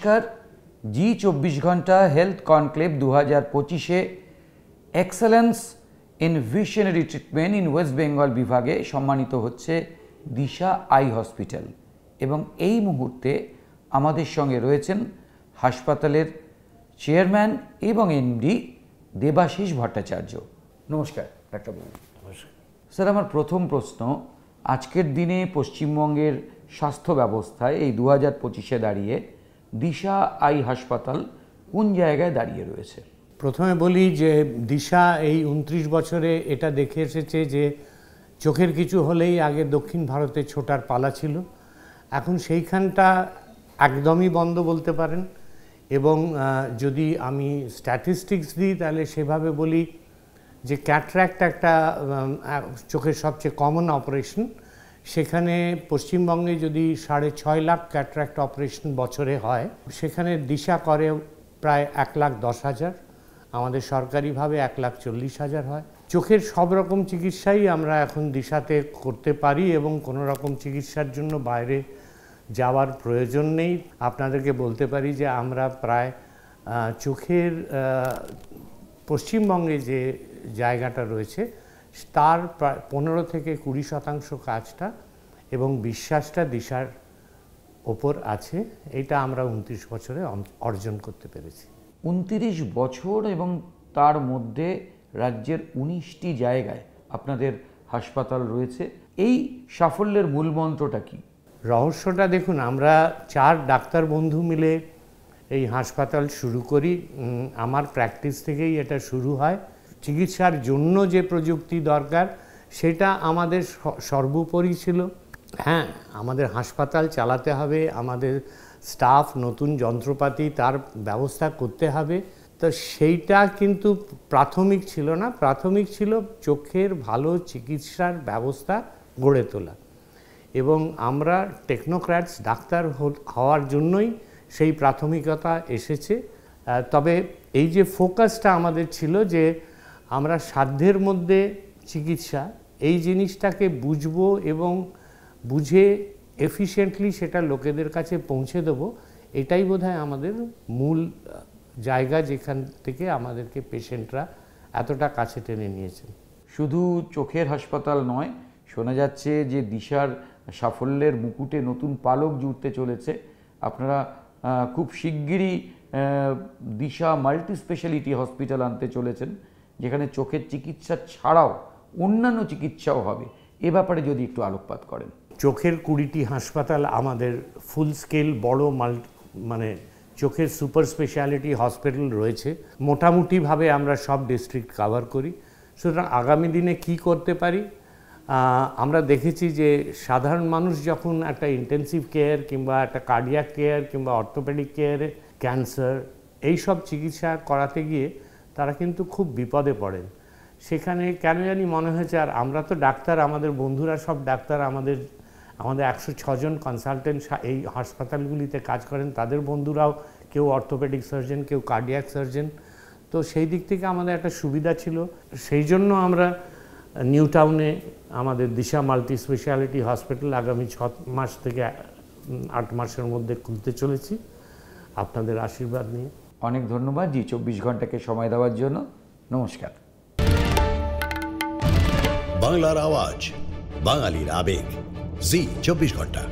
নমস্কার। Zee 24 Ghanta health conclave 2025-এ excellence in visionary treatment in West Bengal বিভাগে সম্মানিত হচ্ছে দিশা আই হসপিটাল এবং এই মুহূর্তে আমাদের সঙ্গে রয়েছেন হাসপাতালের চেয়ারম্যান এবং এমডি দেবাশিস ভট্টাচার্য। নমস্কার ডাক্তারবাবু। নমস্কার স্যার, আমার প্রথম প্রশ্ন, আজকের দিনে পশ্চিমবঙ্গের স্বাস্থ্য ব্যবস্থায় এই 2025-এ দাঁড়িয়ে দিশা আই হাসপাতাল কোন জায়গায় দাঁড়িয়ে রয়েছে? প্রথমে বলি যে দিশা এই 29 বছরে এটা দেখে এসেছে যে চোখের কিছু হলেই আগে দক্ষিণ ভারতে ছোটার পালা ছিল, এখন সেইখানটা একদমই বন্ধ বলতে পারেন। এবং যদি আমি স্ট্যাটিস্টিক্স দিই তাহলে সেভাবে বলি যে ক্যাটরাক্ট একটা চোখের সবচেয়ে কমন অপারেশন, সেখানে পশ্চিমবঙ্গে যদি 6.5 লাখ ক্যাটরাক্ট অপারেশন বছরে হয়, সেখানে দিশা করে প্রায় 1,10,000, আমাদের সরকারিভাবে 1,40,000 হয়। চোখের সব রকম চিকিৎসাই আমরা এখন দিশাতে করতে পারি এবং কোনো রকম চিকিৎসার জন্য বাইরে যাওয়ার প্রয়োজন নেই। আপনাদেরকে বলতে পারি যে আমরা প্রায় চোখের পশ্চিমবঙ্গে যে জায়গাটা রয়েছে তার প্রায় 15 থেকে 20% কাজটা এবং বিশ্বাসটা দিশার ওপর আছে। এটা আমরা 29 বছরে অর্জন করতে পেরেছি। 29 বছর এবং তার মধ্যে রাজ্যের 19টি জায়গায় আপনাদের হাসপাতাল রয়েছে, এই সাফল্যের মূল মন্ত্রটা কি? রহস্যটা দেখুন, আমরা 4 ডাক্তার বন্ধু মিলে এই হাসপাতাল শুরু করি। আমার প্র্যাকটিস থেকেই এটা শুরু হয়। চিকিৎসার জন্য যে প্রযুক্তি দরকার সেটা আমাদের সর্বোপরি ছিল। হ্যাঁ, আমাদের হাসপাতাল চালাতে হবে, আমাদের স্টাফ, নতুন যন্ত্রপাতি তার ব্যবস্থা করতে হবে। তো সেইটা কিন্তু প্রাথমিক ছিল না, প্রাথমিক ছিল চোখের ভালো চিকিৎসার ব্যবস্থা গড়ে তোলা। এবং আমরা টেকনোক্র্যাটস ডাক্তার হওয়ার জন্যই সেই প্রাথমিকতা এসেছে। তবে এই যে ফোকাসটা আমাদের ছিল যে আমরা সাধ্যের মধ্যে চিকিৎসা, এই জিনিসটাকে বুঝবো এবং বুঝে এফিশিয়েন্টলি সেটা লোকেদের কাছে পৌঁছে দেবো, এটাই বোধহয় আমাদের মূল জায়গা, যেখান থেকে আমাদেরকে পেশেন্টরা এতটা কাছে টেনে নিয়েছেন। শুধু চোখের হাসপাতাল নয়, শোনা যাচ্ছে যে দিশার সাফল্যের মুকুটে নতুন পালক জুড়তে চলেছে। আপনারা খুব শিগগিরই দিশা মাল্টি স্পেশালিটি হসপিটাল আনতে চলেছেন, যেখানে চোখের চিকিৎসা ছাড়াও অন্যান্য চিকিৎসাও হবে। এ ব্যাপারে যদি একটু আলোকপাত করেন। চোখের 20টি হাসপাতাল আমাদের ফুল স্কেল বড় মানে চোখের সুপার স্পেশালিটি হসপিটাল রয়েছে। মোটামুটিভাবে আমরা সব ডিস্ট্রিক্ট কভার করি। সুতরাং আগামী দিনে কি করতে পারি, আমরা দেখেছি যে সাধারণ মানুষ যখন একটা ইন্টেন্সিভ কেয়ার কিংবা একটা কার্ডিয়াক কেয়ার কিংবা অর্থোপেডিক কেয়ারে ক্যান্সার এইসব চিকিৎসা করাতে গিয়ে তারা কিন্তু খুব বিপদে পড়েন। সেখানে কেন জানি মনে হয়েছে, আর আমরা তো ডাক্তার, আমাদের বন্ধুরা সব ডাক্তার, আমাদের 106 জন কনসালটেন্ট এই হাসপাতালগুলিতে কাজ করেন, তাদের বন্ধুরাও কেউ অর্থোপেডিক সার্জন, কেউ কার্ডিয়াক সার্জন। তো সেই দিক থেকে আমাদের একটা সুবিধা ছিল। সেই জন্য আমরা নিউ টাউনে আমাদের দিশা মাল্টি স্পেশালিটি হসপিটাল আগামী 6 মাস থেকে 8 মাসের মধ্যে খুলতে চলেছি, আপনাদের আশীর্বাদ নিয়ে। অনেক ধন্যবাদ জি 24 ঘন্টাকে সময় দেওয়ার জন্য। নমস্কার। বাংলার আওয়াজ, বাঙালির আবেগ, জি 24 ঘন্টা।